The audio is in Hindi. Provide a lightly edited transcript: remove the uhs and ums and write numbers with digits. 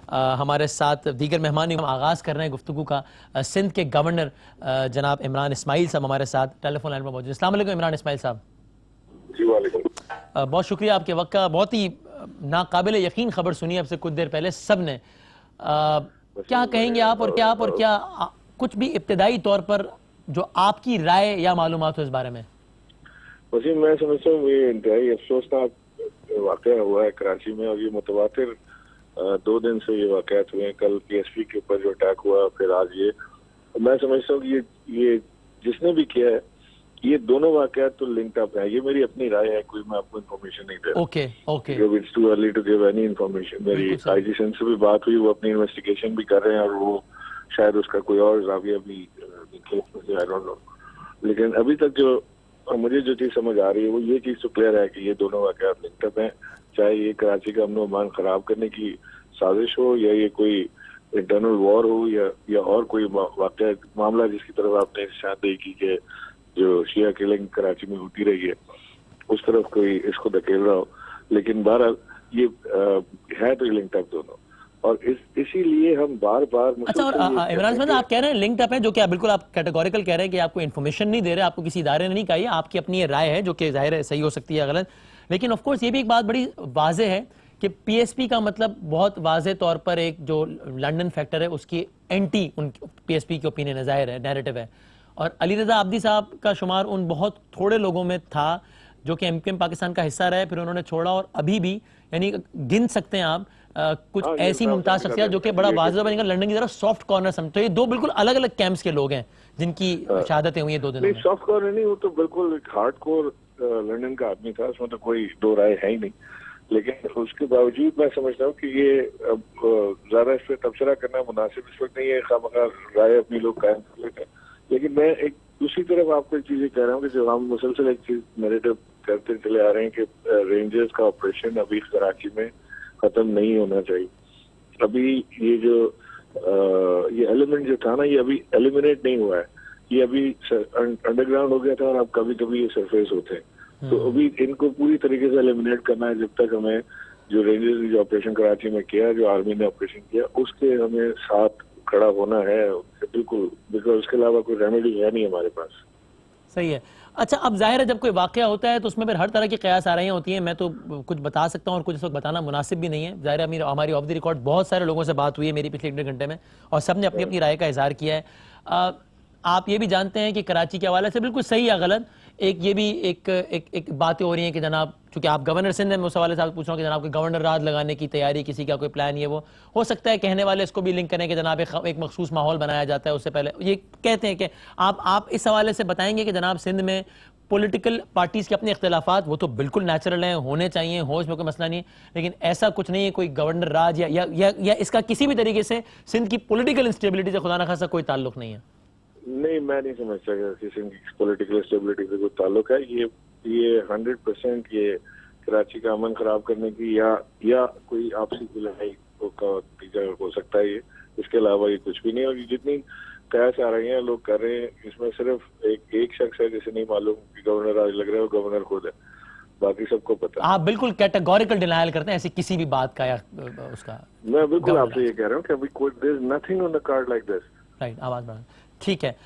हमारे साथ दीगर मेहमान हम आगाज़ कर रहे हैं गुफ्तगू का। सिंध के गवर्नर जनाब इमरान इस्माइल साहब हमारे साथ टेलीफोन लाइन पर मौजूद। अस्सलाम वालेकुम इमरान इस्माइल साहब। जी वालेकुम। बहुत शुक्रिया आपके वक्त का। बहुत ही नाकाबिल यकीन खबर सुनी आपसे कुछ देर पहले सब ने। क्या कहेंगे आप और क्या कुछ भी इब्तदाई तौर पर जो आपकी राय या मालूमात हो इस बारे में? वसीम, मैं समझता हूँ ये इंतहाई अफसोसनाक वाक़या हुआ है कराची में, और ये मुतवातिर 2 दिन से ये वाक़यात हुए हैं। कल PSP के ऊपर जो अटैक हुआ, फिर आज ये। मैं समझता हूँ कि ये जिसने भी किया है, ये दोनों वाक़यात तो लिंक्ड अप है। ये मेरी अपनी राय है, कोई मैं आपको इन्फॉर्मेशन नहीं दे रहा। Okay it's too early to give any information. मेरी IG सिंध से भी बात हुई, वो अपनी इन्वेस्टिगेशन भी कर रहे हैं, और वो शायद उसका कोई और जाविया भी आई डोंट नो। लेकिन अभी तक जो मुझे जो चीज समझ आ रही है वो ये चीज तो क्लियर है कि ये दोनों वाक़यात लिंक्ड अप हैं। चाहे ये कराची का अमन अमान खराब करने की साजिश हो, या ये कोई इंटरनल वॉर हो, या और कोई वाक़या मामला जिसकी तरफ आपने निशानदेही की कि जो शिया किलिंग कराची में होती रही है, उस तरफ कोई इसको धकेल रहा हो। लेकिन बहरहाल ये है तो लिंक्ड अप दोनों, और इसीलिए हम बार बार। अच्छा, और इमरान साहब आप कह रहे हैं लिंक्ड अप है, जो कि बिल्कुल आप कैटेगोरिकल कह रहे हैं कि आपको इन्फॉर्मेशन नहीं दे रहे, आपको किसी इदारे ने नहीं कही, आपकी अपनी राय है जो कि जाहिर है सही हो सकती है गलत। लेकिन ऑफ कोर्स ये भी एक बात बड़ी वाजे है कि PSP का मतलब बहुत वाजे तौर पर एक जो लंदन फैक्टर है उसकी एंटी उन PSP की ओपिनियन है, जाहिर है नैरेटिव है। और अली रजा आब्दी साहब का शुमार उन बहुत थोड़े लोगों में था जो कि MQM पाकिस्तान का हिस्सा रहे, फिर उन्होंने छोड़ा, और अभी भी यानी गिन सकते हैं आप कुछ ऐसी मुमताज शख्सियत जो कि बड़ा वाज़ेह बनेगा लंदन की तरफ सॉफ्ट कॉर्नर समझते। ये दो बिल्कुल अलग अलग कैंप्स के लोग हैं जिनकी शहादतें हुई हैं 2 दिनों में। सॉफ्ट कॉर्नर नहीं, वो तो बिल्कुल एक हार्डकोर लंदन का आदमी था, उसमें तो कोई दो राय है ही नहीं। लेकिन उसके बावजूद मैं समझता हूँ कि ये ज्यादा इस पर तबसरा करना मुनासिब इस वक्त नहीं है। खामखा राय अपनी लोग कायम कर लेते हैं। लेकिन मैं एक दूसरी तरफ आपको एक चीज कह रहा हूँ कि जो हम मुसलसल एक चीज नैरेटिव करते चले आ रहे हैं कि रेंजर्स का ऑपरेशन अभी कराची में खत्म नहीं होना चाहिए। अभी ये जो ये एलिमेंट जो था ना, ये अभी एलिमिनेट नहीं हुआ है। ये अभी अंडरग्राउंड हो गया था, और अब कभी कभी ये सरफेस होते हैं। तो अभी इनको पूरी तरीके से एलिमिनेट करना है। जब तक हमें जो रेंजर्स ने जो ऑपरेशन कराची में किया, जो आर्मी ने ऑपरेशन किया, उसके हमें साथ खड़ा होना है बिल्कुल, बिकॉज उसके अलावा कोई रेमेडी है नहीं हमारे पास। सही है। अच्छा, अब जाहिर है जब कोई वाकया होता है तो उसमें फिर हर तरह की कयास आ रही होती हैं। मैं तो कुछ बता सकता हूँ और कुछ इस वक्त बताना मुनासिब भी नहीं है। जाहिर है हमारी ऑफ द रिकॉर्ड बहुत सारे लोगों से बात हुई है मेरी पिछले 1 घंटे में, और सब ने अपनी अपनी राय का इजहार किया है। आप ये भी जानते हैं कि कराची के हवाले से बिल्कुल सही या गलत एक ये भी एक बातें हो रही हैं कि जनाब, चूंकि आप गवर्नर सिंध हैं, मैं उस हवाले से पूछ रहा हूँ कि जनाब कोई गवर्नर राज लगाने की तैयारी, किसी का कोई प्लान, ये वो हो सकता है। कहने वाले इसको भी लिंक करें कि जनाब एक मखसूस माहौल बनाया जाता है, उससे पहले ये कहते हैं कि आप इस हवाले से बताएंगे कि जनाब सिंध में पॉलिटिकल पार्टीज के अपने इख्तिलाफात वो तो बिल्कुल नेचुरल हैं, होने चाहिए, हो इसमें कोई मसला नहीं, लेकिन ऐसा कुछ नहीं है कोई गवर्नर राज या इसका किसी भी तरीके से सिंध की पॉलिटिकल इंस्टेबिलिटी से खुदा न खासा कोई ताल्लुक नहीं है? नहीं, मैं नहीं समझता कि सिंध की पॉलिटिकल स्टेबिलिटी से कोई ताल्लुक है। ये 100% ये कराची का अमन खराब करने की या कोई आपसी लड़ाई का नतीजा हो सकता है। ये इसके अलावा ये कुछ भी नहीं। और जितनी कयास आ रही हैं लोग कर रहे हैं, इसमें सिर्फ एक शख्स है जिसे नहीं मालूम कि गवर्नर आज लग रहा है, वो गवर्नर खुद है, बाकी सबको पता है। आप बिल्कुल कैटेगोरिकल डिनायल करते हैं ऐसी किसी भी बात का या उसका? मैं बिल्कुल आपसे ये कह रहा हूँ कि अभी कोई there is nothing on the card like this. Right, आवाज बढ़ा। ठीक है।